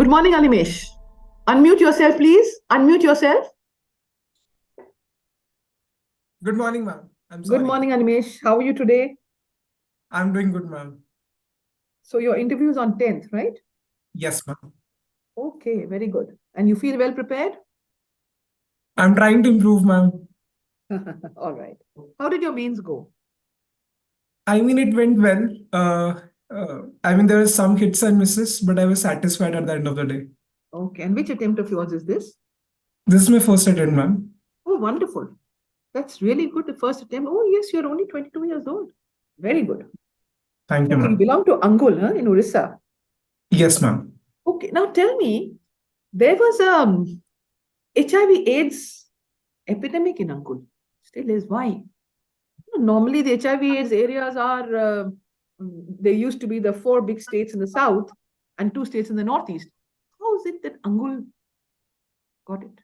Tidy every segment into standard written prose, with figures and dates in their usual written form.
Good morning, Animesh. Unmute yourself, please. Unmute yourself. Good morning, ma'am. I'm Good sorry. morning, Animesh. How are you today? I'm doing good, ma'am. So your interview is on 10th, right? Yes, ma'am. Okay, very good. And you feel well prepared? I'm trying to improve, ma'am. All right. How did your mains go? I mean, it went well. I mean, there were some hits and misses, but I was satisfied at the end of the day. Okay. And which attempt of yours is this? This is my first attempt, ma'am. Oh, wonderful. That's really good. The first attempt. Oh, yes, you're only 22 years old. Very good. Thank you, Okay, you ma'am. belong to Angul, in Orissa. Yes, ma'am. Okay, now tell me, there was a HIV/AIDS epidemic in Angul. Still is. Why? Normally, the HIV/AIDS areas are, there used to be the 4 big states in the south and 2 states in the northeast. How is it that Angul got it?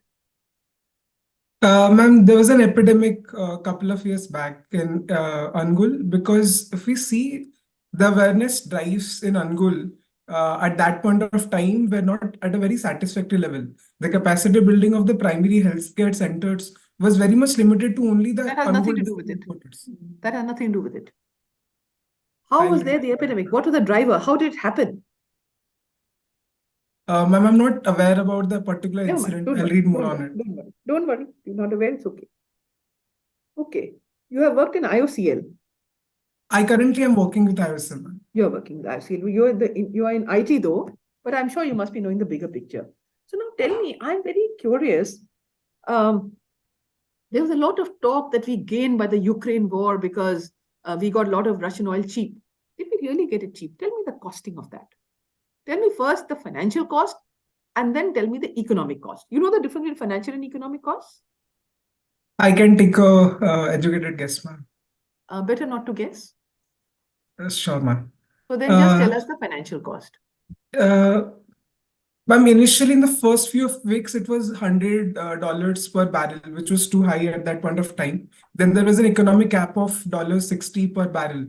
Ma'am, there was an epidemic a couple of years back in Angul, because if we see the awareness drives in Angul at that point of time were not at a very satisfactory level. The capacity building of the primary healthcare centers was very much limited to only the That has nothing to Angul do with it. headquarters. That has nothing to do with it. How I was mean, there the epidemic? What was the driver? How did it happen? ma'am, I'm not aware about the particular Never mind. incident. Don't I'll worry. read more Don't on worry. it. Don't worry. Don't worry. You're not aware. It's okay. Okay. You have worked in IOCL. I currently am working with IOSL, ma'am. You're working with IOCL. You are in IT though, but I'm sure you must be knowing the bigger picture. So now tell me, I'm very curious. There was a lot of talk that we gained by the Ukraine war because we got a lot of Russian oil cheap. Did we really get it cheap? Tell me the costing of that. Tell me first the financial cost and then tell me the economic cost. You know the difference between financial and economic costs? I can take a educated guess, ma'am. Better not to guess. Sure, ma'am. So then just tell us the financial cost. Ma'am, initially in the first few of weeks, it was $100 per barrel, which was too high at that point of time. Then there was an economic cap of $60 per barrel.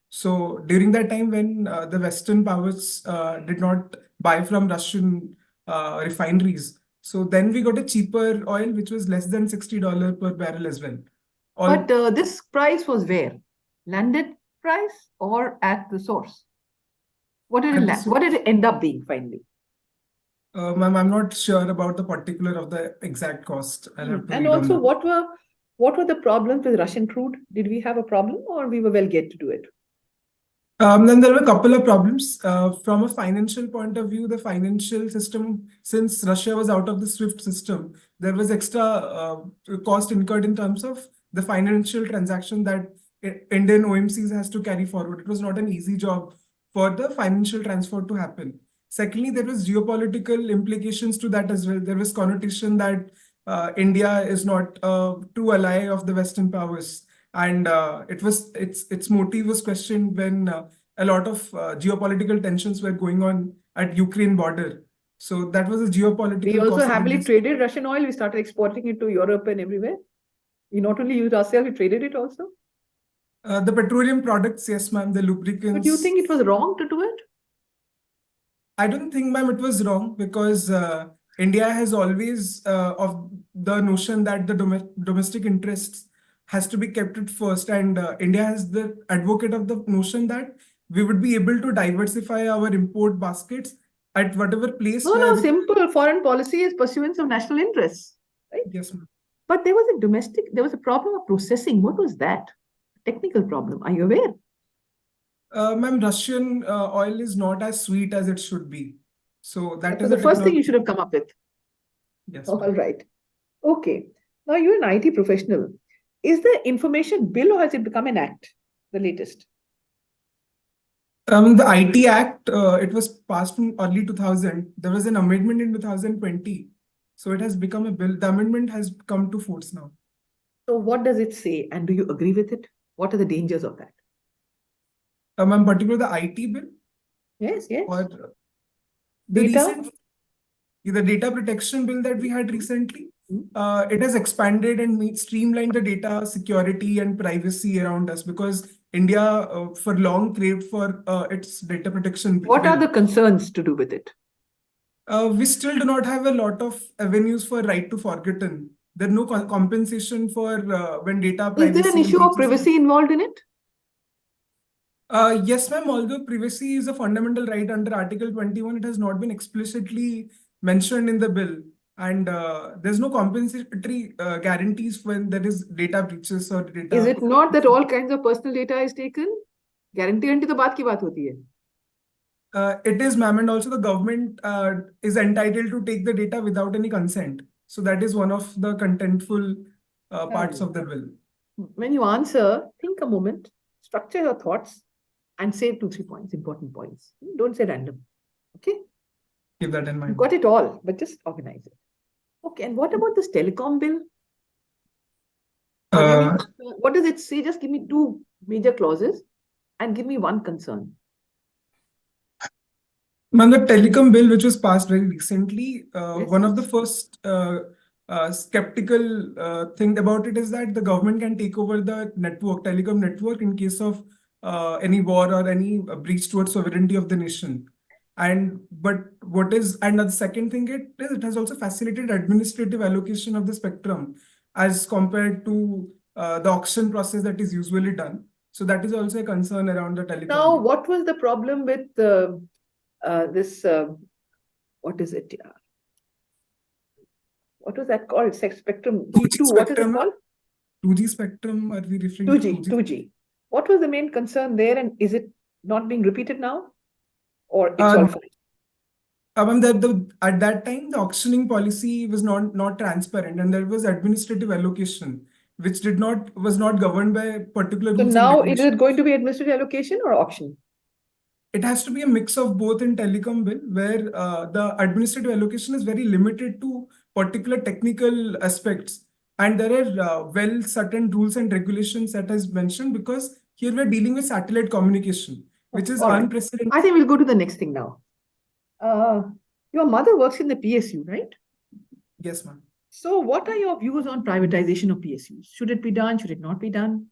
So during that time, when the Western powers did not buy from Russian refineries, so then we got a cheaper oil, which was less than $60 per barrel as well. But this price was where? Landed price or at the source? What did it end up being finally? Ma'am, I'm not sure about the particular of the exact cost. I'll have to And read on also, that. what were the problems with Russian crude? Did we have a problem or we were well get to do it? Then there were a couple of problems. From a financial point of view, the financial system, since Russia was out of the SWIFT system, there was extra cost incurred in terms of the financial transaction that Indian OMCs has to carry forward. It was not an easy job for the financial transfer to happen. Secondly, there was geopolitical implications to that as well. There was connotation that India is not a true ally of the Western powers. And its motive was questioned when a lot of geopolitical tensions were going on at Ukraine border. So that was a geopolitical We also cost. happily traded Russian oil. We started exporting it to Europe and everywhere. We not only used ourselves, we traded it also. The petroleum products, yes, ma'am, the lubricants. But do you think it was wrong to do it? I don't think, ma'am, it was wrong, because India has always of the notion that the domestic interests has to be kept at first, and India has the advocate of the notion that we would be able to diversify our import baskets at whatever place No, simple foreign policy is pursuance of national interests, right? Yes, ma'am. But there was a problem of processing. What was that? Technical problem. Are you aware? Ma'am, Russian oil is not as sweet as it should be. So that is the first thing you should have come up with. Yes. All right. Okay. Now you're an IT professional. Is the information bill or has it become an act, the latest? The IT Act, it was passed in early 2000. There was an amendment in 2020. So it has become a bill. The amendment has come to force now. So what does it say? And do you agree with it? What are the dangers of that? Ma'am, particularly the IT bill? Yes. Or data? The data protection bill that we had recently. It has expanded and streamlined the data security and privacy around us, because India for long craved for its data protection bill. What are the concerns to do with it? We still do not have a lot of avenues for right to forgotten. There's no compensation for when data Is there an privacy and issue of breaches. privacy involved in it? Yes, ma'am. Although privacy is a fundamental right under Article 21, it has not been explicitly mentioned in the bill. And there's no compensatory guarantees when there is data breaches or data. Is it not that all kinds of personal data is taken? Guarantee तो बात की बात होती है. It is, ma'am, and also the government is entitled to take the data without any consent. So that is one of the contentful parts of the bill. When you answer, think a moment, structure your thoughts, and say 2-3 points, important points. Don't say random. Okay? Keep that in You mind. got it all, but just organize it. Okay, and what about this telecom bill? What does it say? Just give me 2 major clauses and give me one concern. Ma'am, the telecom bill, which was passed very recently, Yes, one of yes. the first skeptical thing about it is that the government can take over the network, telecom network, in case of any war or any breach towards sovereignty of the nation. And the second thing it has also facilitated administrative allocation of the spectrum as compared to the auction process that is usually done. So that is also a concern around the telecom Now, bill. what was the problem with this? What is it? What was that called? Sex spectrum 2G G2. What is it spectrum. called? 2G spectrum, are we referring 2G. to 2G. What was the main concern there, and is it not being repeated now, or it's all fine? At that time, the auctioning policy was not transparent, and there was administrative allocation, which was not governed by particular So rules and now, is regulations. it going to be administrative allocation or auction? It has to be a mix of both in telecom bill, where the administrative allocation is very limited to particular technical aspects, and there are certain rules and regulations that has mentioned, because here we're dealing with satellite communication, which is All right. unprecedented. I think we'll go to the next thing now. Your mother works in the PSU, right? Yes, ma'am. So what are your views on privatization of PSUs? Should it be done? Should it not be done?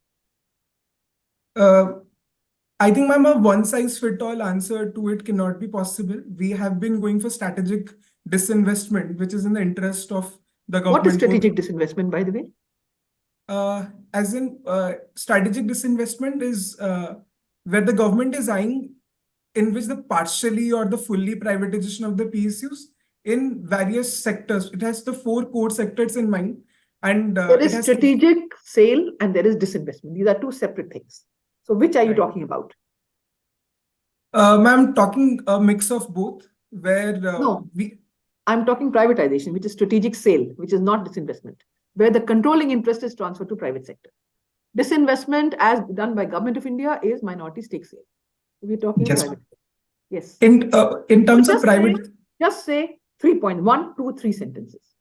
I think, ma'am, a one-size-fits-all answer to it cannot be possible. We have been going for strategic disinvestment, which is in the interest of the government. What is strategic disinvestment, by the way? Strategic disinvestment is where the government is eyeing in which the partially or the fully privatization of the PSUs in various sectors. It has the 4 core sectors in mind. And there is strategic sale and there is disinvestment. These are 2 separate things. So which are you talking about? Ma'am, talking a mix of both, where no, I'm talking privatization, which is strategic sale, which is not disinvestment, where the controlling interest is transferred to private sector. Disinvestment, as done by Government of India, is minority stake sale. We're talking private. Yes. In terms of private, just say 3.1, 2, 3 sentences.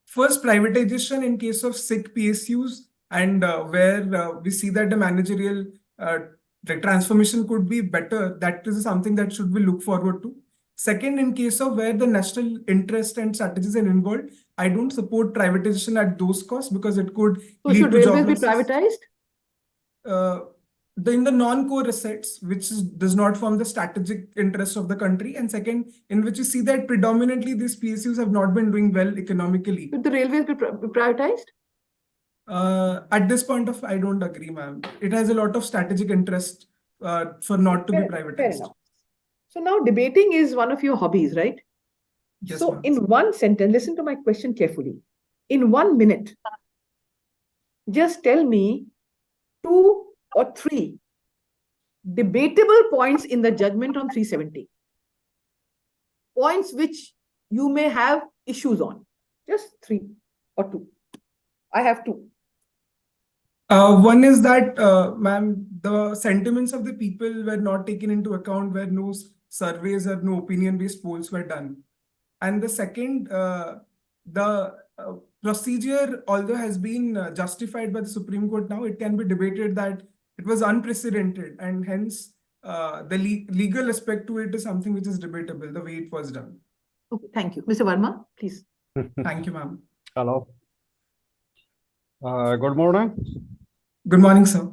First, privatization in case of sick PSUs, and where we see that the managerial the transformation could be better. That is something that should we look forward to. Second, in case of where the national interest and strategies are involved, I don't support privatization at those costs, because it could lead should to railways be privatized? In the non-core assets, which does not form the strategic interest of the country, and second, in which you see that predominantly these PSUs have not been doing well economically. Should the railways be privatized? At this point of, I don't agree, ma'am. It has a lot of strategic interest for not to be privatized. Fair enough. So now debating is one of your hobbies, right? Yes, so in one sentence, listen to my question carefully. In 1 minute, just tell me 2 or 3 debatable points in the judgment on 370. Points which you may have issues on. Just 3 or 2. I have 2. One is that, ma'am, the sentiments of the people were not taken into account, where no surveys or no opinion-based polls were done. And the second, the procedure, although has been justified by the Supreme Court now, it can be debated that it was unprecedented, and hence the legal aspect to it is something which is debatable, the way it was done. Okay, thank you. Mr. Verma, please. Thank you, ma'am. Hello. Good morning. Good morning, sir.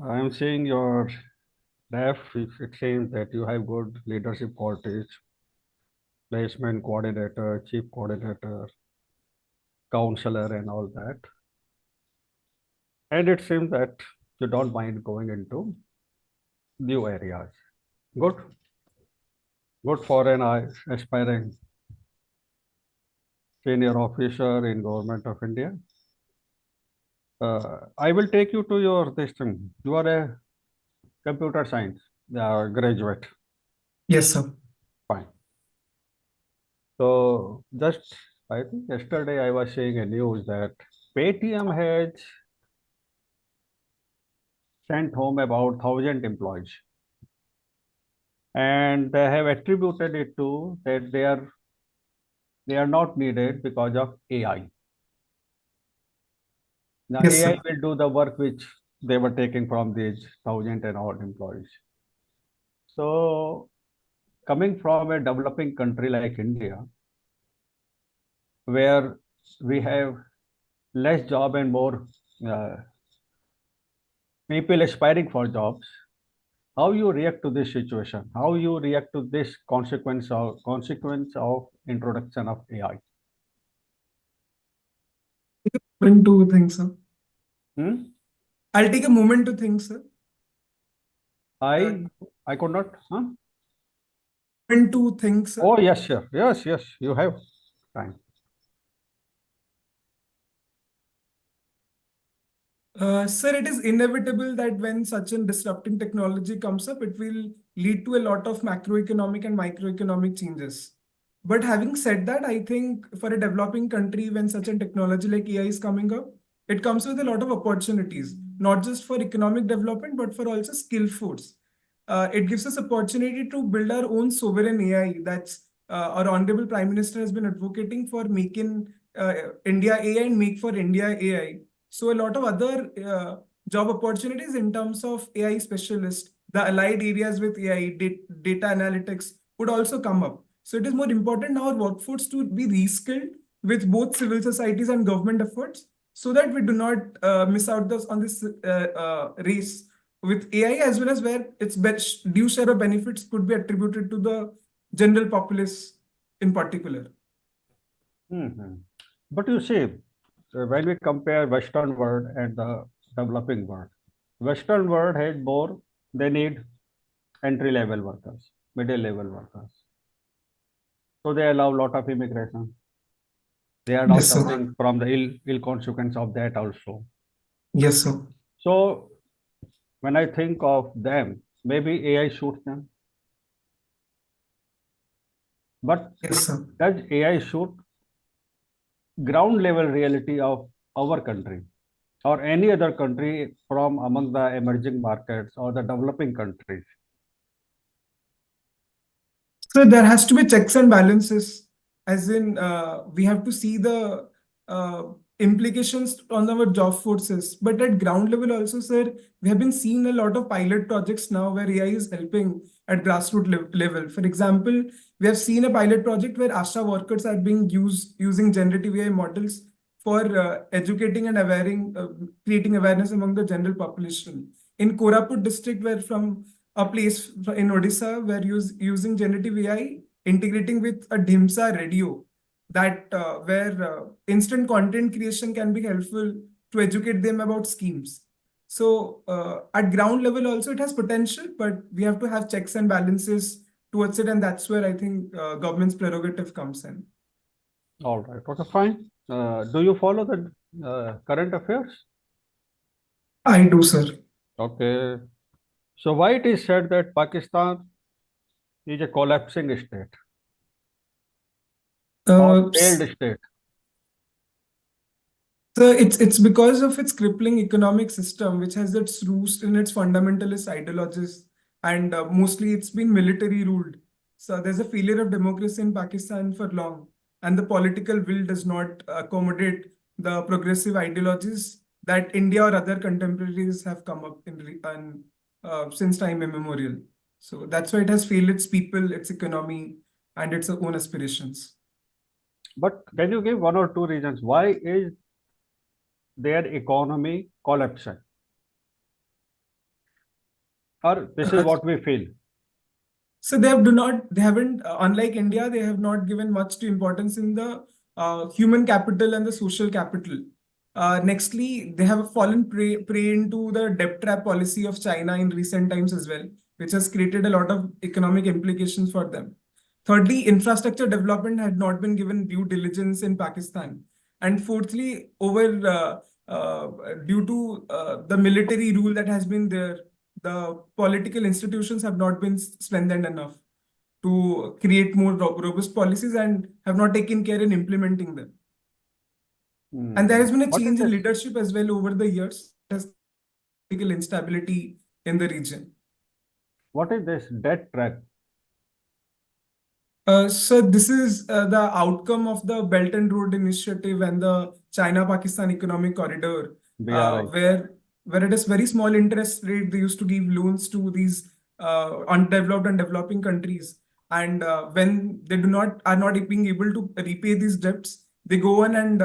I am seeing your DAF. It seems that you have good leadership qualities. placement coordinator, chief coordinator, counselor, and all that. And it seems that you don't mind going into new areas. Good. Good for an aspiring senior officer in Government of India. I will take you to your this thing. You are a computer science graduate. Yes, sir. Fine. So just I think yesterday I was seeing a news that Paytm has sent home about 1,000 employees, and they have attributed it to that they are not needed because of AI. Now Yes, AI sir. will do the work which they were taking from these 1,000 and odd employees. So coming from a developing country like India, where we have less job and more uh, people aspiring for jobs, how you react to this situation? How you react to this consequence of introduction of AI? Moment to think, sir. Hmm? I'll take a moment to think, sir. I could not. Huh? Moment to think, sir. Oh yes, sir. Yes, yes. You have time. Sir, it is inevitable that when such a disrupting technology comes up, it will lead to a lot of macroeconomic and microeconomic changes. But having said that, I think for a developing country, when such a technology like AI is coming up, it comes with a lot of opportunities, not just for economic development, but for also skill force. It gives us opportunity to build our own sovereign AI. That's our Honorable Prime Minister has been advocating for making India AI and make for India AI. So a lot of other job opportunities in terms of AI specialist, the allied areas with AI, data analytics would also come up. So it is more important now our workforce to be reskilled with both civil societies and government efforts so that we do not miss out on this race with AI as well as where its due share of benefits could be attributed to the general populace in particular. Hmm. But you see, when we compare Western world and the developing world, Western world has more, they need entry level workers, middle level workers. So they allow a lot of immigration. They are now Yes, sir. suffering from the ill consequence of that also. Yes, sir. So when I think of them, maybe AI suits them. But Yes, sir. does AI suit ground level reality of our country or any other country from among the emerging markets or the developing countries? So there has to be checks and balances, as in we have to see the uh, implications on our job forces. But at ground level also, sir, we have been seeing a lot of pilot projects now where AI is helping at grassroots level. For example, we have seen a pilot project where ASHA workers are being used using generative AI models for educating and creating awareness among the general population. In Koraput district, where from a place in Odisha where using generative AI integrating with a DIMSA radio that where instant content creation can be helpful to educate them about schemes. So at ground level also it has potential, but we have to have checks and balances towards it, and that's where I think government's prerogative comes in. All right, okay, fine. Do you follow the current affairs? I do, sir. Okay. So why it is said that Pakistan is a collapsing state or Uh, failed state? So it's because of its crippling economic system, which has its roots in its fundamentalist ideologies, and mostly it's been military ruled. So there's a failure of democracy in Pakistan for long, and the political will does not accommodate the progressive ideologies that India or other contemporaries have come up since time immemorial. So that's why it has failed its people, its economy, and its own aspirations. But can you give one or two reasons why is their economy collapsing? Or this is Uh, what we feel. So they haven't, unlike India, they have not given much to importance in the human capital and the social capital. Nextly, they have fallen prey into the debt trap policy of China in recent times as well, which has created a lot of economic implications for them. Thirdly, infrastructure development had not been given due diligence in Pakistan. And fourthly, due to the military rule that has been there, the political institutions have not been strengthened enough to create more robust policies and have not taken care in implementing them. And there has been a What is change in this? leadership as well over the years. It has political instability in the region. What is this debt trap? So this is the outcome of the Belt and Road Initiative and the China-Pakistan Economic Corridor, BRI. where at a very small interest rate they used to give loans to these undeveloped and developing countries, and when they are not being able to repay these debts, they go on and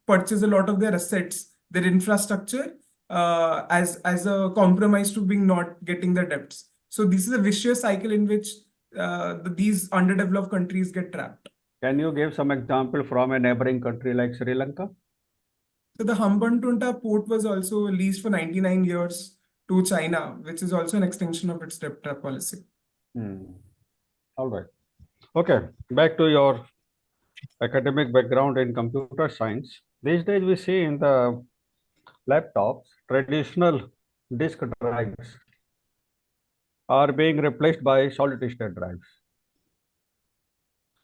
purchase a lot of their assets, their infrastructure, as a compromise to being not getting the debts. So this is a vicious cycle in which these underdeveloped countries get trapped. Can you give some example from a neighboring country like Sri Lanka? So the Hambantota port was also leased for 99 years to China, which is also an extension of its debt trap policy. All right. Okay, back to your academic background in computer science. These days we see in the laptops, traditional disk drives are being replaced by solid state drives.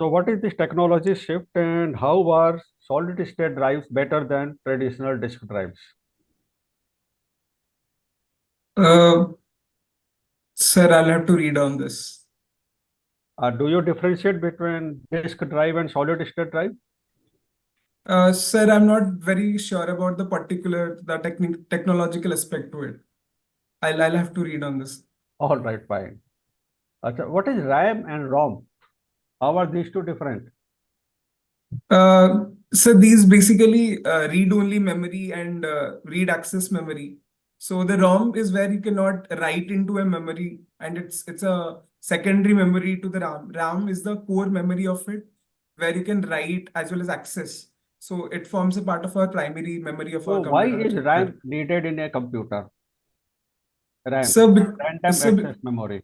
So what is this technology shift and how are solid state drives better than traditional disk drives? Sir, I'll have to read on this. Do you differentiate between disk drive and solid state drive? Sir, I'm not very sure about the technological aspect to it. I'll have to read on this. All right, fine. What is RAM and ROM? How are these two different? So these basically read-only memory and read access memory. So the ROM is where you cannot write into a memory, and it's a secondary memory to the RAM. RAM is the core memory of it, where you can write as well as access. So it forms a part of our primary memory of our So why computer. is RAM needed in a computer? RAM, So, random so, access memory.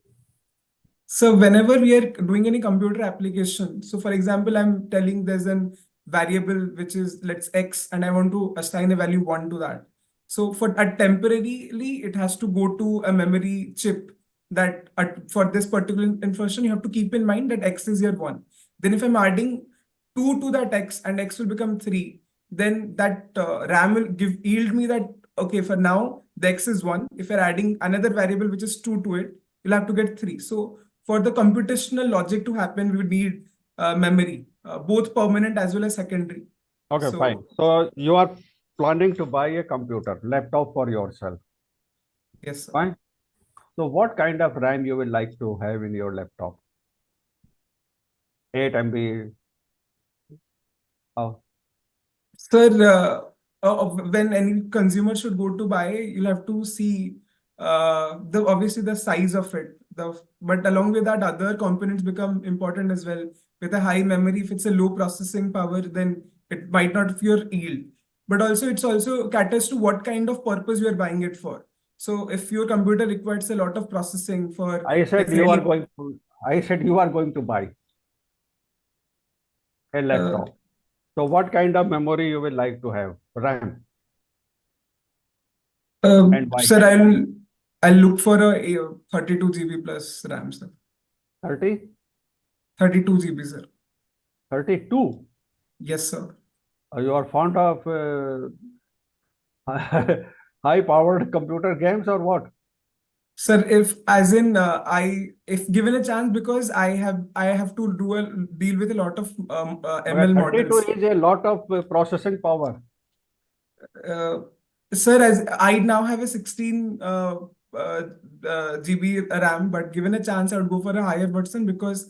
So whenever we are doing any computer application, so for example, I'm telling there's a variable which is let's x, and I want to assign a value 1 to that. So temporarily, it has to go to a memory chip that for this particular information, you have to keep in mind that x is your 1. Then if I'm adding 2 to that x and x will become 3, then that RAM will yield me that, okay, for now, the x is 1. If you're adding another variable which is 2 to it, you'll have to get 3. So for the computational logic to happen, we would need memory, both permanent as well as secondary. Okay, fine. So you are planning to buy a computer, laptop for yourself. Yes, sir. Fine. So what kind of RAM you will like to have in your laptop? 8 MB? Oh, Sir, when any consumer should go to buy, you'll have to see obviously the size of it. But along with that, other components become important as well. With a high memory, if it's a low processing power, then it might not be your yield. But also, it's also caters to what kind of purpose you are buying it for. So if your computer requires a lot of processing for, I said let's you say, are going to buy a laptop. So what kind of memory you will like to have? RAM. And why? sir, I'll look for a 32 GB plus RAM, sir. 30? 32 GB, sir. 32? Yes, sir. You are fond of high-powered computer games or what? Sir, if given a chance, because I have to deal with a lot of ML 32 models. is a lot of processing power. Sir, as I now have a 16 GB RAM, but given a chance, I would go for a higher version because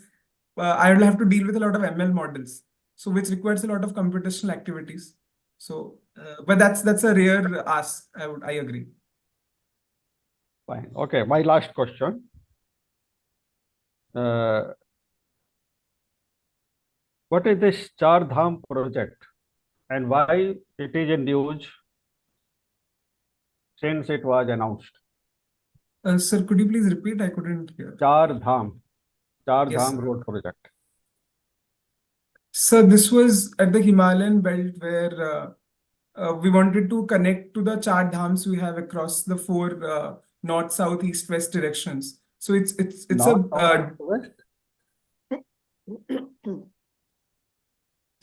I will have to deal with a lot of ML models, so which requires a lot of computational activities. So, but that's a rare ask. I agree. Fine. Okay, my last question. Uh, what is this Char Dham project and why it is in news since it was announced? Sir, could you please repeat? I couldn't hear. Char Dham Yes, sir. road project. So this was at the Himalayan belt where we wanted to connect to the Char Dhams we have across the four north, south, east, west directions. So it's North, a south, west.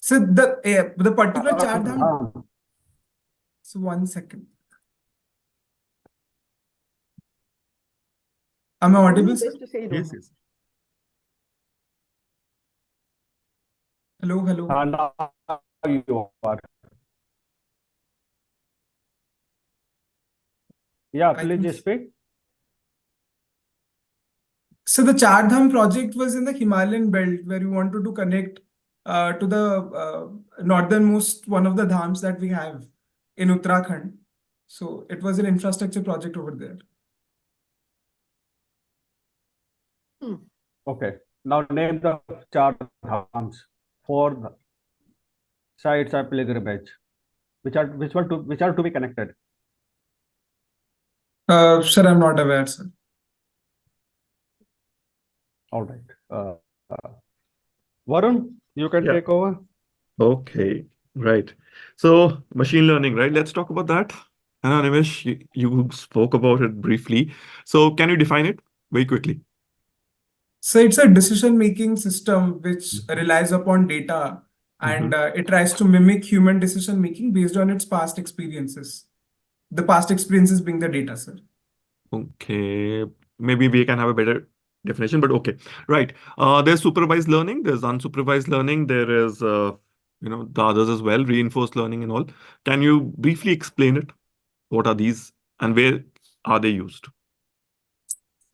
so the particular Char Char Dham. Dham. So 1 second. Am I audible, sir? Best to say you Yes, don't. yes. Hello, hello. Now you are. Yeah, I please think speak. so. The Char Dham project was in the Himalayan belt where we wanted to connect to the northernmost one of the dhams that we have in Uttarakhand. So it was an infrastructure project over there. Okay. Now name the Char Dhams for the sites of pilgrimage, which are to be connected. Sir, I'm not aware, sir. All right. Varun, you can Yeah. take over. Okay, right. So machine learning, right? Let's talk about that. And Animesh, you spoke about it briefly. So can you define it very quickly? So it's a decision-making system which relies upon data and it tries to mimic human decision-making based on its past experiences. The past experiences being the data, sir. Okay, maybe we can have a better definition, but okay, right. There's supervised learning, there's unsupervised learning, there is, the others as well, reinforced learning and all. Can you briefly explain it? What are these and where are they used?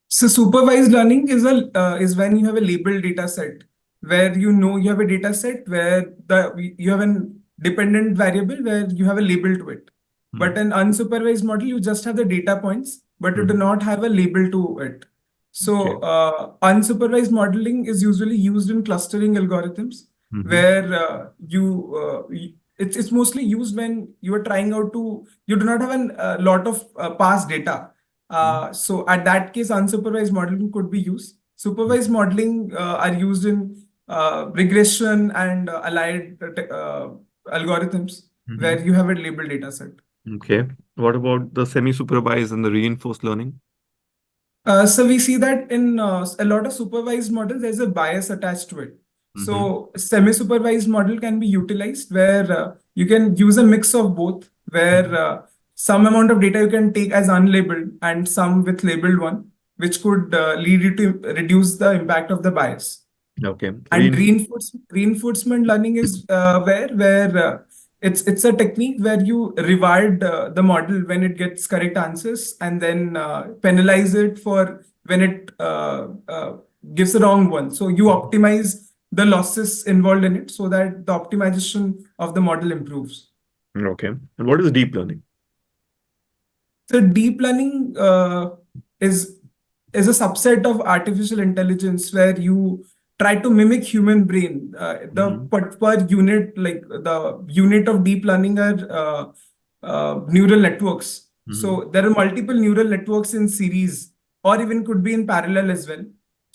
So supervised learning is when you have a labeled data set where you have a data set where you have an dependent variable where you have a label to it. But an unsupervised model, you just have the data points, but you do not have a label to it. So unsupervised modeling is usually used in clustering algorithms where it's mostly used when you are trying out to, you do not have a lot of past data. So at that case, unsupervised modeling could be used. Supervised modeling are used in regression and allied algorithms where you have a labeled data set. Okay. What about the semi-supervised and the reinforced learning? So we see that in a lot of supervised models, there's a bias attached to it. So semi-supervised model can be utilized where you can use a mix of both, where some amount of data you can take as unlabeled and some with labeled one, which could lead you to reduce the impact of the bias. Okay. And reinforcement learning is where it's a technique where you reward the model when it gets correct answers and then penalize it for when it gives the wrong one. So you optimize the losses involved in it so that the optimization of the model improves. Okay. And what is deep learning? So deep learning is a subset of artificial intelligence where you try to mimic human brain. The per unit, like the unit of deep learning are neural networks. So there are multiple neural networks in series or even could be in parallel as well.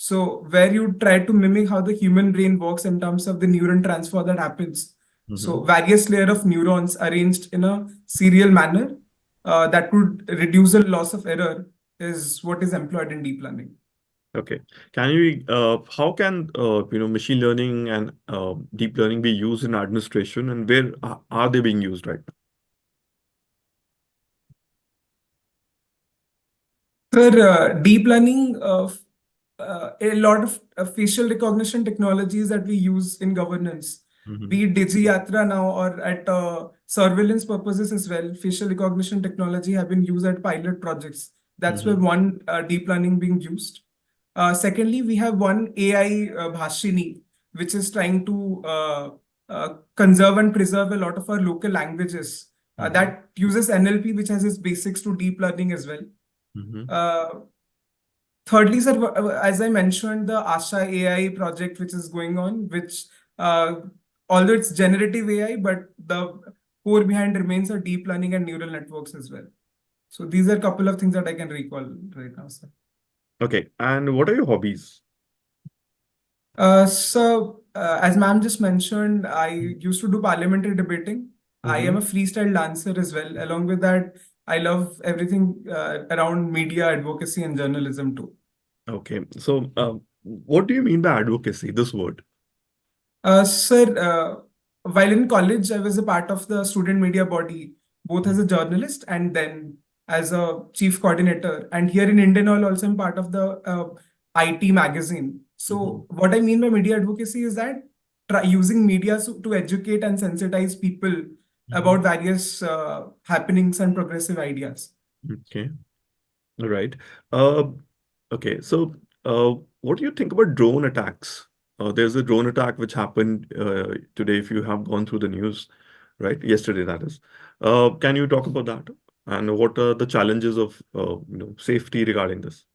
So where you try to mimic how the human brain works in terms of the neuron transfer that happens. So various layer of neurons arranged in a serial manner that could reduce the loss of error is what is employed in deep learning. Okay. How can machine learning and deep learning be used in administration, and where are they being used right now? For deep learning, a lot of facial recognition technologies that we use in governance, be it DigiYatra now or at surveillance purposes as well, facial recognition technology have been used at pilot projects. That's where one deep learning being used. Secondly, we have one AI Bhashini, which is trying to conserve and preserve a lot of our local languages. That uses NLP, which has its basics to deep learning as well. thirdly, sir, as I mentioned, the Asha AI project, which is going on, which although it's generative AI, but the core behind remains are deep learning and neural networks as well. So these are a couple of things that I can recall right now, sir. Okay. And what are your hobbies? As ma'am just mentioned, I used to do parliamentary debating. I am a freestyle dancer as well. Along with that, I love everything around media, advocacy, and journalism too. Okay. So, what do you mean by advocacy, this word? Sir, while in college, I was a part of the student media body, both as a journalist and then as a chief coordinator. And here in Indian Oil, also I'm part of the IT magazine. So what I mean by media advocacy is that using media to educate and sensitize people about various happenings and progressive ideas. Okay. All right. Uh, okay. So, what do you think about drone attacks? There's a drone attack which happened today, if you have gone through the news, right? Yesterday, that is. Can you talk about that? And what are the challenges of safety regarding this?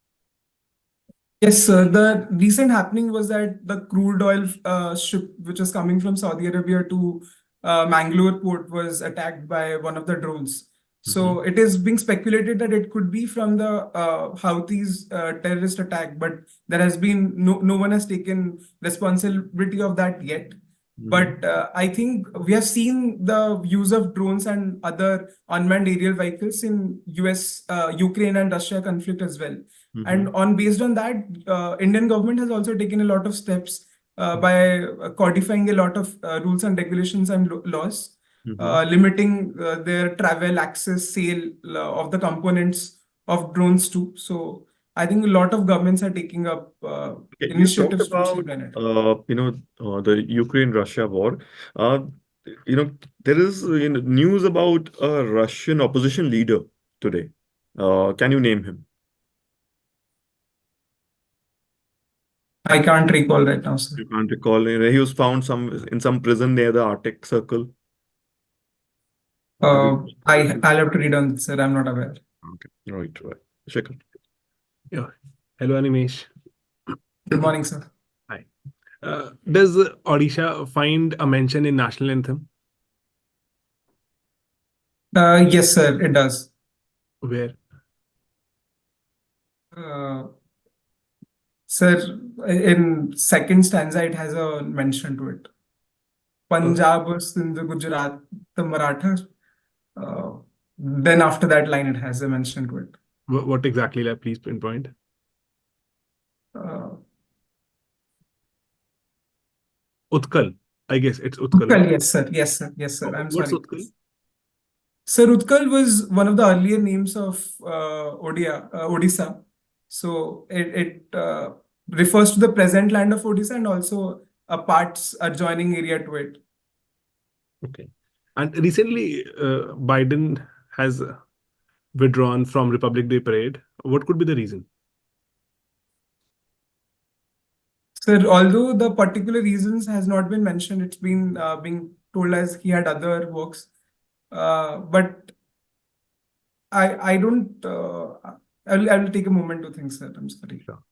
Yes, sir. The recent happening was that the crude oil ship, which was coming from Saudi Arabia to Mangalore port, was attacked by one of the drones. So it is being speculated that it could be from the Houthis terrorist attack, but there has been no one has taken responsibility of that yet. But I think we have seen the use of drones and other unmanned aerial vehicles in US, Ukraine and Russia conflict as well. And based on that, Indian government has also taken a lot of steps by codifying a lot of rules and regulations and laws, limiting their travel, access, sale of the components of drones too. So I think a lot of governments are taking up Okay, you talked initiatives to about streamline it. the Ukraine-Russia war. Uh, there is news about a Russian opposition leader today. Can you name him? I can't recall right now, sir. You can't recall. He was found in some prison near the Arctic Circle. I'll have to read on this, sir. I'm not aware. Okay, right. Shekhar. Yeah. Hello, Animesh. Good morning, sir. Hi. Does Odisha find a mention in national anthem? Yes, sir, it does. Where? Sir, in second stanza, it has a mention to it. Punjab, Sindh, Gujarat, the Marathas. Then after that line, it has a mention to it. What exactly? Please pinpoint. Utkal. I guess it's Utkal. Utkal, yes, sir. Yes, sir. Yes, sir. I'm What's sorry. Utkal? Sir, Utkal was one of the earlier names of Odisha. So it refers to the present land of Odisha and also a parts adjoining area to it. Okay. And recently, Biden has withdrawn from Republic Day parade. What could be the reason? Sir, although the particular reasons has not been mentioned, it's been being told as he had other works. But I don't. I will take a moment to think, sir. I'm sorry. Sure.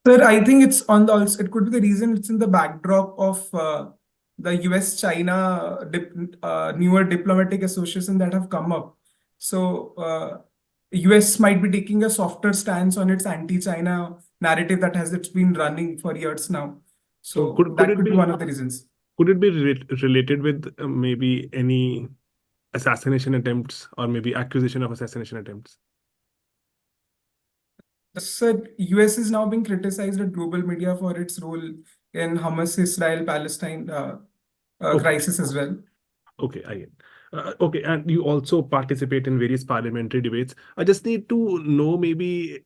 Sir, I think it's on the also, it could be the reason it's in the backdrop of the US-China newer diplomatic association that have come up. So US might be taking a softer stance on its anti-China narrative that it's been running for years now. So could that it could be be one of the reasons. Could it be related with maybe any assassination attempts or maybe accusation of assassination attempts? Sir, US is now being criticized at global media for its role in Hamas-Israel-Palestine crisis as well. Okay, I get. Okay, and you also participate in various parliamentary debates. I just need to know maybe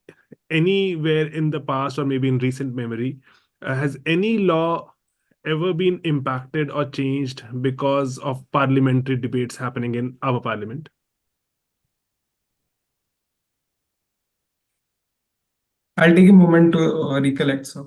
anywhere in the past or maybe in recent memory, has any law ever been impacted or changed because of parliamentary debates happening in our parliament? I'll take a moment to recollect, sir.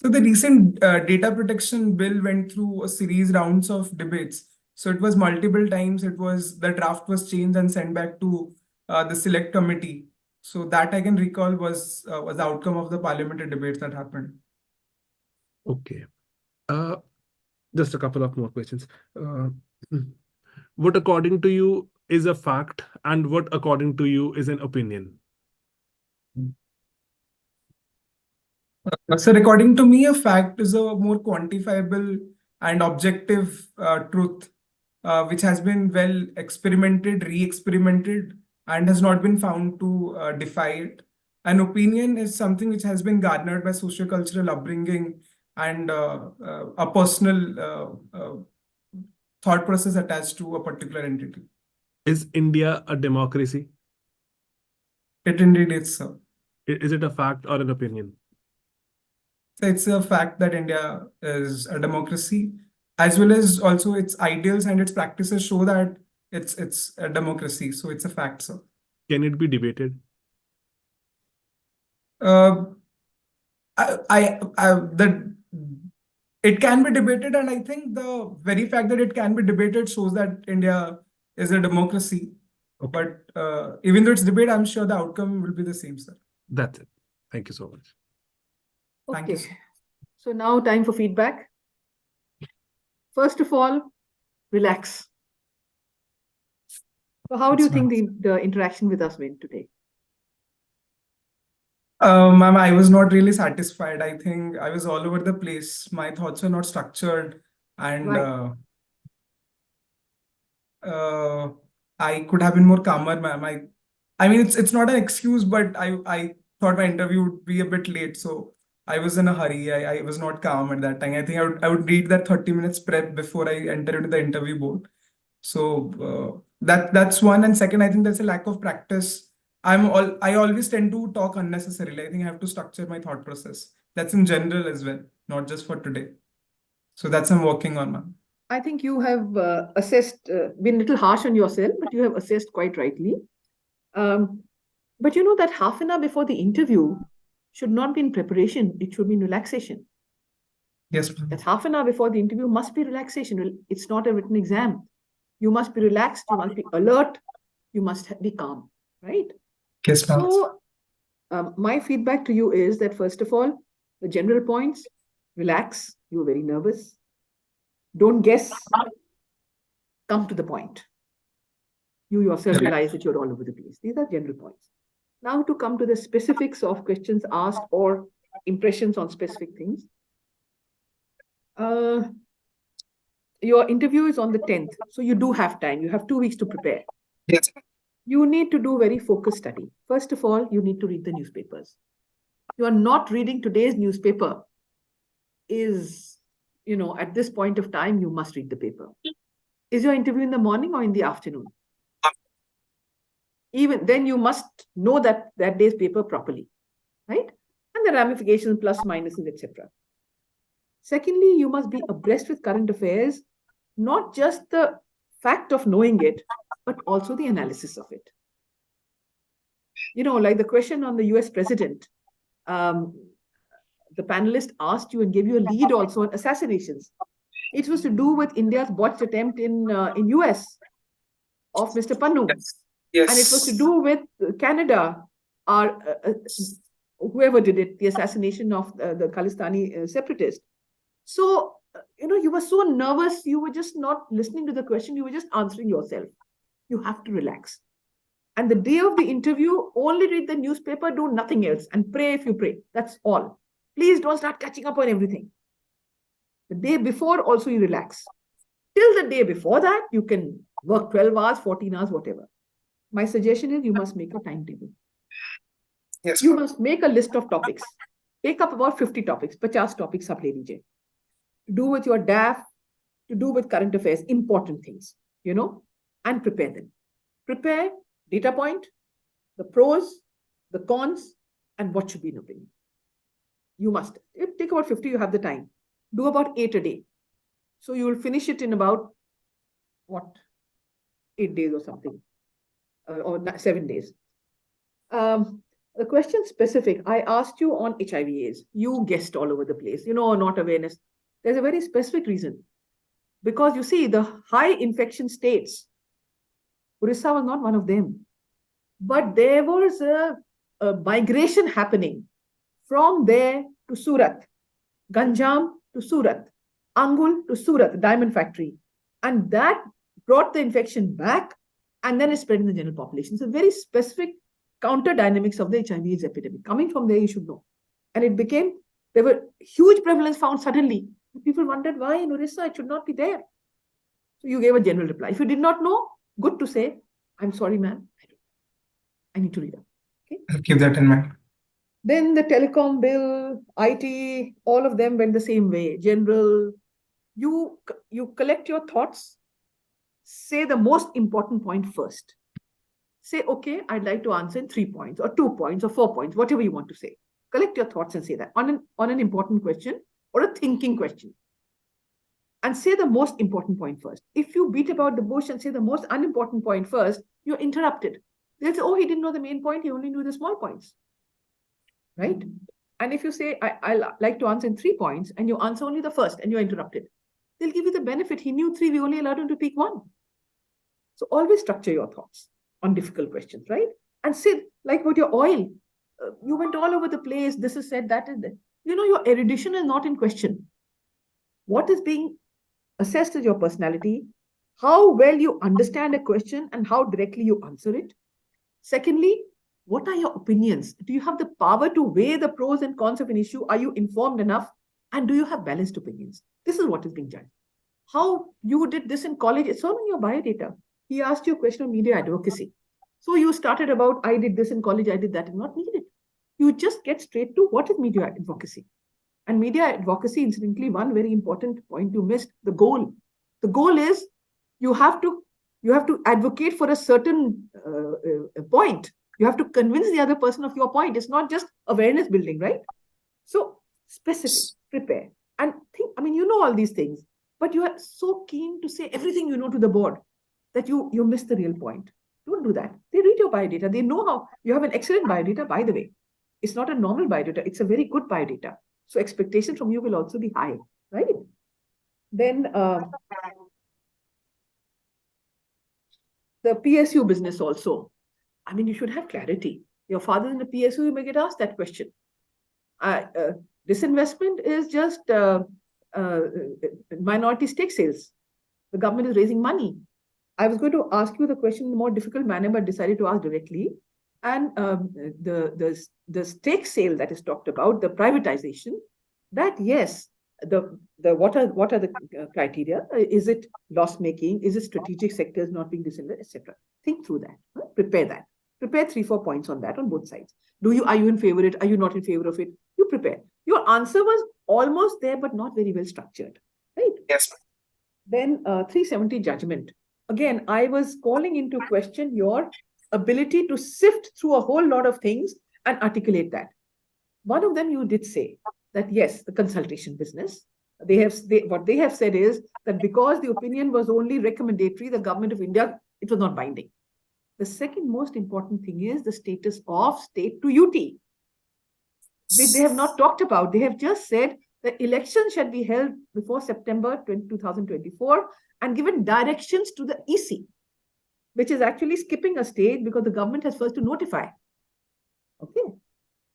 So the recent data protection bill went through a series rounds of debates. So it was multiple times. It was the draft was changed and sent back to the select committee. So that I can recall was the outcome of the parliamentary debates that happened. Okay. Just a couple of more questions. What according to you is a fact, and what according to you is an opinion? So according to me, a fact is a more quantifiable and objective truth, which has been well experimented, re-experimented, and has not been found to defy it. An opinion is something which has been garnered by sociocultural upbringing and a personal thought process attached to a particular entity. Is India a democracy? It indeed is so. Is it a fact or an opinion? So it's a fact that India is a democracy, as well as also its ideals and its practices show that it's a democracy. So it's a fact, sir. Can it be debated? It can be debated, and I think the very fact that it can be debated shows that India is a democracy. Okay. But even though it's debate, I'm sure the outcome will be the same, sir. That's it. Thank you so much. Thank you, Okay. sir. So now time for feedback. First of all, relax. So how do you think the interaction with us went today? Ma'am, I was not really satisfied. I think I was all over the place. My thoughts were not structured, and Right. I could have been more calmer, ma'am. I mean, it's not an excuse, but I thought my interview would be a bit late, so I was in a hurry. I was not calm at that time. I think I would read that 30 minutes prep before I enter into the interview board. So that's one. And second, I think there's a lack of practice. I always tend to talk unnecessarily. I think I have to structure my thought process. That's in general as well, not just for today. So that's I'm working on, ma'am. I think you have assessed, been a little harsh on yourself, but you have assessed quite rightly. But you know that half an hour before the interview should not be in preparation, it should be in relaxation. Yes, ma'am. That half an hour before the interview must be relaxation. It's not a written exam. You must be relaxed, you must be alert, you must be calm, right? Yes, ma'am. So my feedback to you is that first of all, the general points, relax, you were very nervous. Don't guess, come to the point. You yourself realize that you're all over the place. These are general points. Now to come to the specifics of questions asked or impressions on specific things. Your interview is on the 10th, so you do have time. You have 2 weeks to prepare. Yes. You need to do very focused study. First of all, you need to read the newspapers. You are not reading today's newspaper is, at this point of time, you must read the paper. Is your interview in the morning or in the afternoon? Even then, you must know that day's paper properly, right? And the ramifications, plus, minuses, etc. Secondly, you must be abreast with current affairs, not just the fact of knowing it, but also the analysis of it. Like the question on the US president, the panelist asked you and gave you a lead also on assassinations. It was to do with India's botched attempt in US of Mr. Pannu. Yes. And it was to do with Canada, or whoever did it, the assassination of the Khalistani separatist. So, you were so nervous, you were just not listening to the question, you were just answering yourself. You have to relax. And the day of the interview, only read the newspaper, do nothing else, and pray if you pray. That's all. Please don't start catching up on everything. The day before, also you relax. Till the day before that, you can work 12 hours, 14 hours, whatever. My suggestion is you must make a timetable. Yes. You must make a list of topics. Take up about 50 topics, 50 topics up le lijiye. To do with your DAF, to do with current affairs, important things, and prepare them. Prepare data point, the pros, the cons, and what should be an opinion. You must. Take about 50, you have the time. Do about 8 a day. So you will finish it in about, 8 days or something, or 7 days. The question specific, I asked you on HIV/AIDS. You guessed all over the place, not awareness. There's a very specific reason. Because you see, the high infection states, Orissa was not one of them. But there was a migration happening from there to Surat, Ganjam to Surat, Angul to Surat, diamond factory. And that brought the infection back and then it spread in the general population. So very specific counter dynamics of the HIV/AIDS epidemic. Coming from there, you should know. And there were huge prevalence found suddenly. People wondered why in Orissa it should not be there. So you gave a general reply. If you did not know, good to say, I'm sorry, ma'am. I need to read up. Okay. I'll keep that in mind. Then the telecom bill, IT, all of them went the same way. General, you collect your thoughts, say the most important point first. Say, okay, I'd like to answer in 3 points or 2 points or 4 points, whatever you want to say. Collect your thoughts and say that on an important question or a thinking question. And say the most important point first. If you beat about the bush and say the most unimportant point first, you're interrupted. They'll say, oh, he didn't know the main point, he only knew the small points. Right? And if you say, I like to answer in 3 points, and you answer only the first, and you're interrupted, they'll give you the benefit. He knew 3, we only allowed him to pick 1. So always structure your thoughts on difficult questions, right? And say, like about your oil, you went all over the place, this is said, that is that. Your erudition is not in question. What is being assessed is your personality, how well you understand a question and how directly you answer it. Secondly, what are your opinions? Do you have the power to weigh the pros and cons of an issue? Are you informed enough? And do you have balanced opinions? This is what is being judged. How you did this in college, it's all in your biodata. He asked you a question on media advocacy. So you started about, I did this in college, I did that. It's not needed. You just get straight to what is media advocacy. And media advocacy, incidentally, one very important point you missed, the goal. The goal is you have to advocate for a certain point. You have to convince the other person of your point. It's not just awareness building, right? So specific, prepare. And think, you know all these things, but you are so keen to say everything you know to the board that you miss the real point. Don't do that. They read your biodata. They know how you have an excellent biodata, by the way. It's not a normal biodata. It's a very good biodata. So expectation from you will also be high, right? Then the PSU business also. You should have clarity. Your father's in the PSU, you may get asked that question. Disinvestment is just minority stake sales. The government is raising money. I was going to ask you the question in a more difficult manner, but decided to ask directly. And the stake sale that is talked about, the privatization, that yes, what are the criteria? Is it loss making? Is it strategic sectors not being disinvested, etc.? Think through that. Right? Prepare that. Prepare 3-4 points on that on both sides. Are you in favor of it? Are you not in favor of it? You prepare. Your answer was almost there, but not very well structured. Right? Yes. Then 370 judgment. Again, I was calling into question your ability to sift through a whole lot of things and articulate that. One of them you did say that yes, the consultation business, what they have said is that because the opinion was only recommendatory, the government of India, it was not binding. The second most important thing is the status of state to UT. They have not talked about. They have just said the election shall be held before September 2024 and given directions to the EC, which is actually skipping a stage because the government has first to notify. Okay.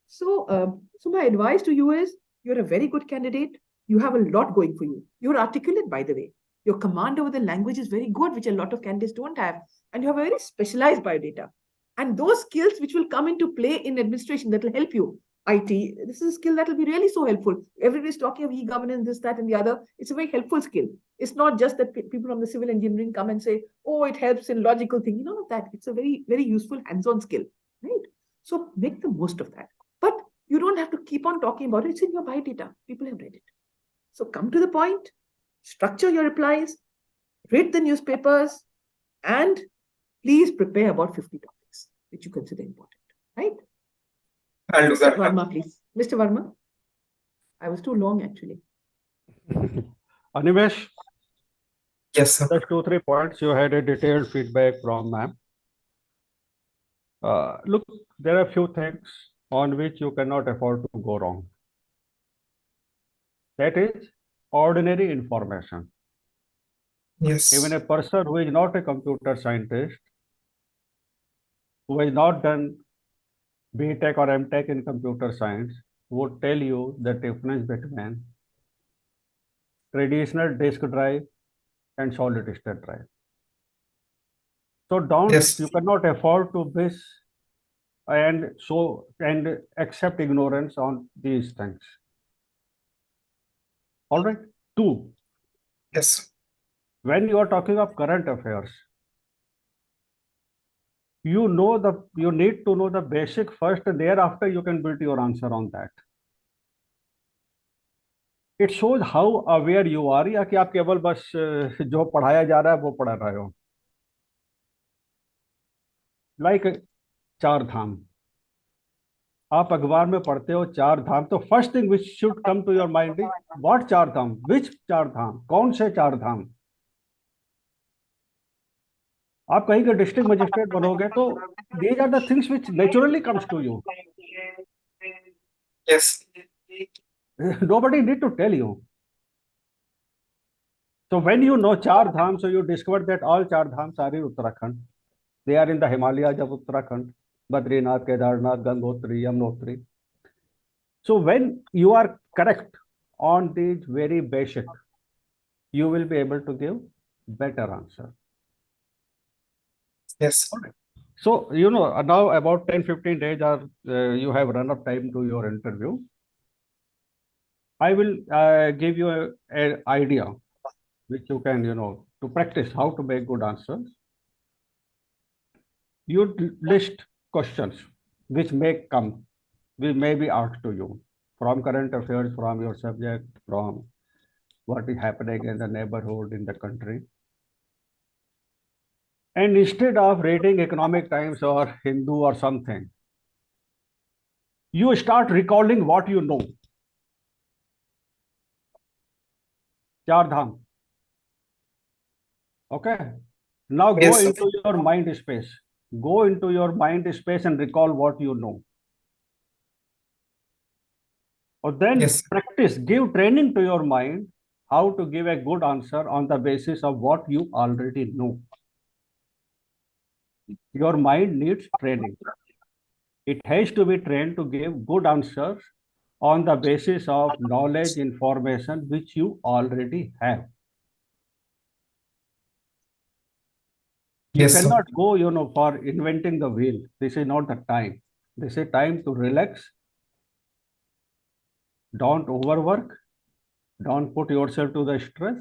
So my advice to you is you're a very good candidate. You have a lot going for you. You're articulate, by the way. Your command over the language is very good, which a lot of candidates don't have. And you have a very specialized biodata. And those skills which will come into play in administration that will help you. IT, this is a skill that will be really so helpful. Everybody's talking of e-governance, this, that, and the other. It's a very helpful skill. It's not just that people from the civil engineering come and say, oh, it helps in logical thinking. None of that. It's a very, very useful hands-on skill, right? So make the most of that. But you don't have to keep on talking about it. It's in your biodata. People have read it. So come to the point, structure your replies, read the newspapers, and please prepare about 50 topics which you consider important, right? I'll do Mr. that. Verma, please. Mr. Verma, I was too long actually. Animesh, Yes, sir. just 2-3 points. You had a detailed feedback from ma'am. Look, there are a few things on which you cannot afford to go wrong. That is ordinary information. Yes. Even a person who is not a computer scientist, who has not done BTech or MTech in computer science, would tell you the difference between traditional disk drive and solid state drive. So Yes. you cannot afford to miss and accept ignorance on these things. All right. Two, Yes. when you are talking of current affairs, you need to know the basic first, thereafter you can build your answer on that. It shows how aware you are, या कि आप केवल बस जो पढ़ाया जा रहा है वो पढ़ा रहे हो. Like चार धाम, आप अखबार में पढ़ते हो चार धाम, तो first thing which should come to your mind is what Char Dham, विच चार धाम, कौन से चार धाम. आप कहीं के डिस्ट्रिक्ट मजिस्ट्रेट बनोगे तो these are the things which naturally comes to you. Yes. Nobody need to tell you. So when you know Char Dham, so you discover that all Char Dhams are in Uttarakhand. They are in the Himalayas of Uttarakhand, Badrinath, Kedarnath, Gangotri, Yamunotri. So when you are correct on these very basic, you will be able to give better answer. Yes. So, now about 10-15 days are you have run up time to your interview. I will give you an idea which you can, to practice how to make good answers. You list questions which may be asked to you from current affairs, from your subject, from what is happening in the neighborhood, in the country. And instead of reading Economic Times or Hindu or something, you start recalling what you know. Char Dham. Okay. Now go Yes. into your mind space. Go into your mind space and recall what you know. Or then Yes. practice, give training to your mind how to give a good answer on the basis of what you already know. Your mind needs training. It has to be trained to give good answers on the basis of knowledge, information which you already have. You Yes, sir. cannot go, for inventing the wheel. This is not the time. This is time to relax. Don't overwork. Don't put yourself to the stress,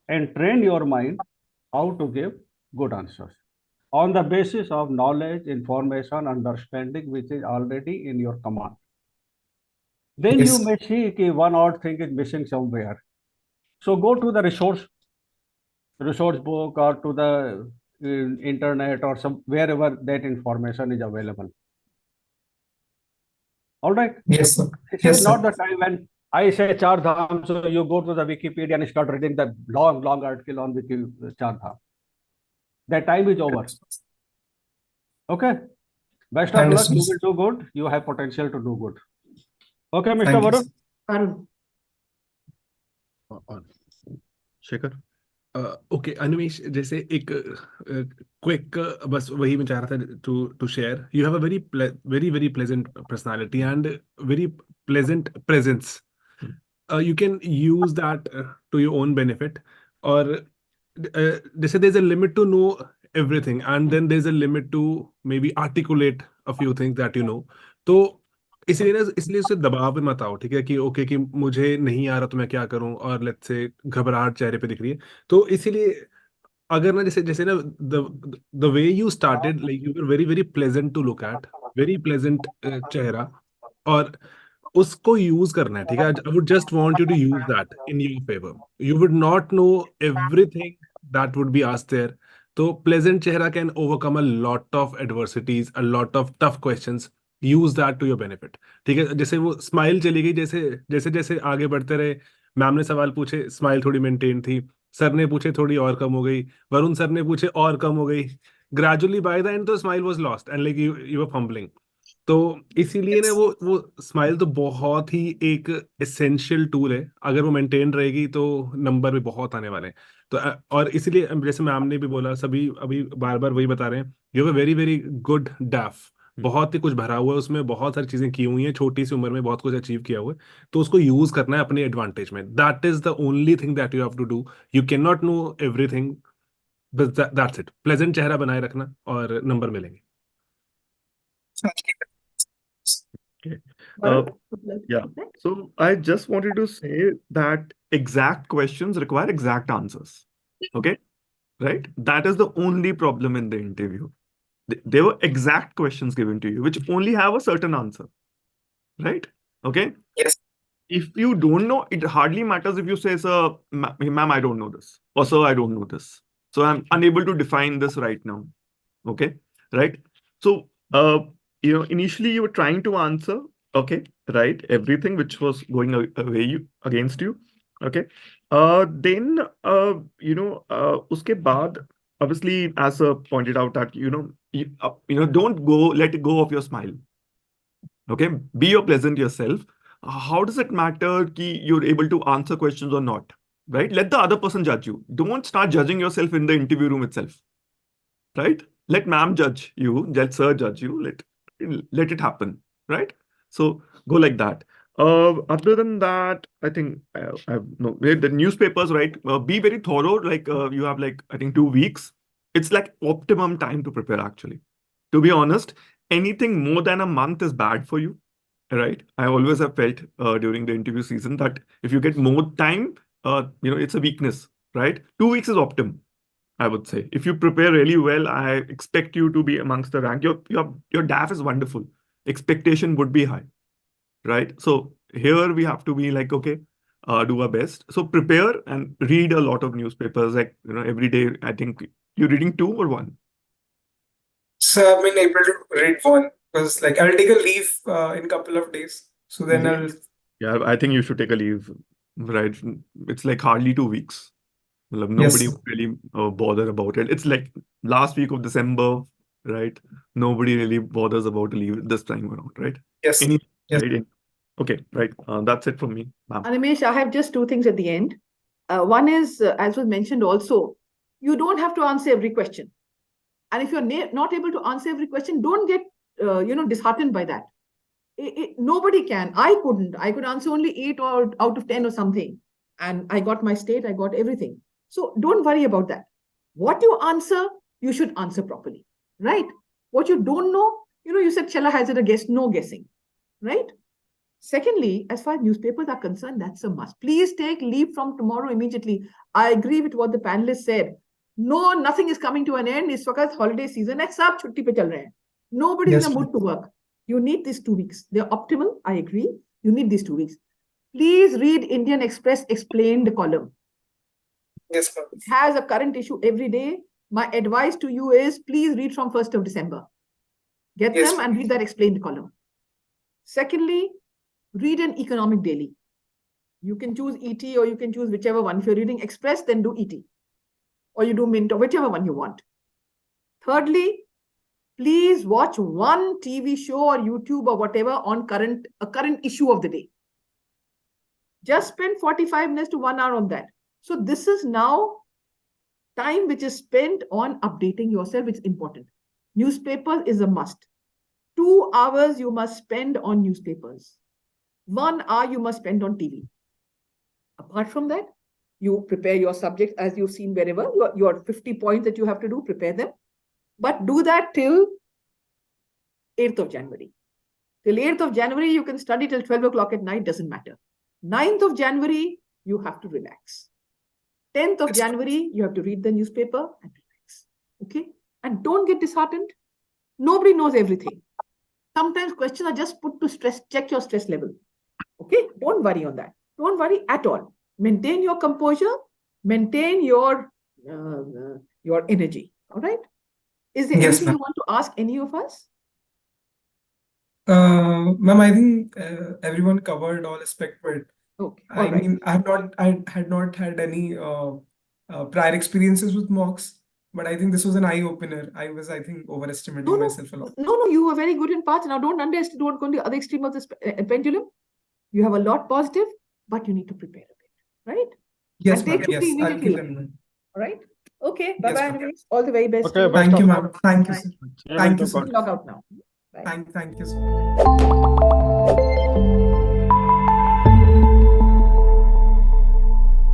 and train your mind how to give good answers on the basis of knowledge, information, understanding which is already in your command. Then Yes. you may see that one odd thing is missing somewhere. So go to the resource book or to the internet or wherever that information is available. All right. Yes, sir. This Yes, is not sir. the time when I say Char Dham, so you go to the Wikipedia and start reading the long article on Char Dham. That time is over. Okay. Best of luck. You will do good. You have potential to do good. Okay, Mr. Thank you, Varun. sir. Arun. Shekhar. Okay Animesh, जैसे एक quick बस वही मैं चाह रहा था to share. You have a very very pleasant personality and very pleasant presence. You can use that to your own benefit. और जैसे there's a limit to know everything and then there's a limit to maybe articulate a few things that you know. तो इसलिए उसे दबाव में मत आओ, ठीक है, कि ओके कि मुझे नहीं आ रहा तो मैं क्या करूं, और लेट्स से घबराहट चेहरे पे दिख रही है. तो इसीलिए अगर ना जैसे जैसे ना the way you started, like you were very very pleasant to look at, very pleasant चेहरा, और उसको यूज करना है, ठीक है. I would just want you to use that in your favour. You would not know everything that would be asked there. तो pleasant चेहरा can overcome a lot of adversities, a lot of tough questions. Use that to your benefit, ठीक है. जैसे वो smile चली गई, जैसे जैसे जैसे आगे बढ़ते रहे, मैम ने सवाल पूछे, स्माइल थोड़ी मेंटेन थी, सर ने पूछे थोड़ी और कम हो गई, वरुण सर ने पूछे और कम हो गई. ग्रेजुअली बाय द एंड तो smile was lost and like you were fumbling. तो इसीलिए ना वो स्माइल तो बहुत ही एक एसेंशियल टूल है। अगर वो मेंटेन रहेगी तो नंबर भी बहुत आने वाले हैं। तो और इसीलिए जैसे मैम ने भी बोला, सभी अभी बार बार वही बता रहे हैं, you have a very very good डैफ। बहुत ही कुछ भरा हुआ है उसमें, बहुत सारी चीजें की हुई हैं, छोटी सी उम्र में बहुत कुछ अचीव किया हुआ है। तो उसको यूज करना है अपने एडवांटेज में। That is the only thing that you have to do. You can not know everything, बस दैट्स इट। प्लेजेंट चेहरा बनाए रखना और नंबर मिलेंगे। Okay. Varun, would you like to Yeah. take that? So I just wanted to say that exact questions require exact answers. Okay. Right? That is the only problem in the interview. There were exact questions given to you, which only have a certain answer. Right? Okay. Yes. If you don't know, it hardly matters if you say, sir, ma'am, I don't know this, or sir, I don't know this. So I'm unable to define this right now. Okay. Right. So, initially you were trying to answer, okay, right, everything which was going away against you. Okay. Then, uske baad, obviously, as pointed out that, don't let it go of your smile. Okay. Be your pleasant yourself. How does it matter ki you're able to answer questions or not? Right? Let the other person judge you. Don't start judging yourself in the interview room itself. Right? Let ma'am judge you, let sir judge you, let it happen. Right? So go like that. Other than that, I think I have no the newspapers, right? Be very thorough. Like you have like I think 2 weeks. It's like optimum time to prepare actually. To be honest, anything more than a month is bad for you. Right? I always have felt during the interview season that if you get more time, it's a weakness. Right? 2 weeks is optimum. I would say if you prepare really well, I expect you to be amongst the rank. Your DAF is wonderful. Expectation would be high, right? So here we have to be like, okay, do our best. So prepare and read a lot of newspapers. Like every day. I think you're reading 2 or 1. So I've been able to read one because like I'll take a leave in couple of days. So then I'll Yeah, I think you should take a leave. Right? It's like hardly 2 weeks. Well, nobody yes. would really bother about it. It's like last week of December, right? Nobody really bothers about a leave this time around, right? Yes. Any Yes. right? Okay, right. That's it from me, ma'am. Animesh, I have just 2 things at the end. One is, as was mentioned also, you don't have to answer every question. And if you're not able to answer every question, don't get disheartened by that. Nobody can. I couldn't. I could answer only 8 or out of 10 or something. And I got my state, I got everything. So don't worry about that. What you answer, you should answer properly, right? What you don't know, you said, shall I hazard a guess? No guessing, right? Secondly, as far as newspapers are concerned, that's a must. Please take leave from tomorrow immediately. I agree with what the panelists said. No, nothing is coming to an end. It's holiday season. Sab chutti pe chal rahe hain. Nobody is in a mood to work. You need these 2 weeks. They're optimal. I agree. You need these 2 weeks. Please read Indian Express Explained column. Yes, ma'am. It has a current issue every day. My advice to you is please read from 1st of December. Get Yes, them and read that explained column. Secondly, read an economic daily. You can choose ET or you can choose whichever one. If you're reading Express, then do ET. Or you do Mint or whichever one you want. Thirdly, please watch one TV show or YouTube or whatever on a current issue of the day. Just spend 45 minutes to 1 hour on that. So this is now time which is spent on updating yourself. It's important. Newspaper is a must. 2 hours you must spend on newspapers. 1 hour you must spend on TV. Apart from that, you prepare your subjects as you've seen wherever. Your 50 points that you have to do, prepare them. But do that till 8th of January. Till 8th of January, you can study till 12 o'clock at night, doesn't matter. 9th of January, you have to relax. 10th of January, you have to read the newspaper and relax. Okay? And don't get disheartened. Nobody knows everything. Sometimes questions are just put to check your stress level. Okay? Don't worry on that. Don't worry at all. Maintain your composure. Maintain your energy. All right? Is there anything you want to ask any of us? Ma'am, I think everyone covered all aspects, but Okay. I mean, I had not had any prior experiences with mocks, But I think this was an eye opener. I was, I think, overestimating No, myself a lot. no, you were very good in parts. Now don't underestimate, don't go to the other extreme of this pendulum. You have a lot positive, but you need to prepare a bit, right? Yes, And take ma'am. 2 Yes,3 I'll immediately. keep that in mind. All right. Okay. Yes, Bye-bye, ma'am. Animesh. All the very best. Okay, to you. best Thank of you, luck. ma'am. Thank you, Bye. sir. Able Thank to you, sir. Log out now. Bye. Thank you, sir.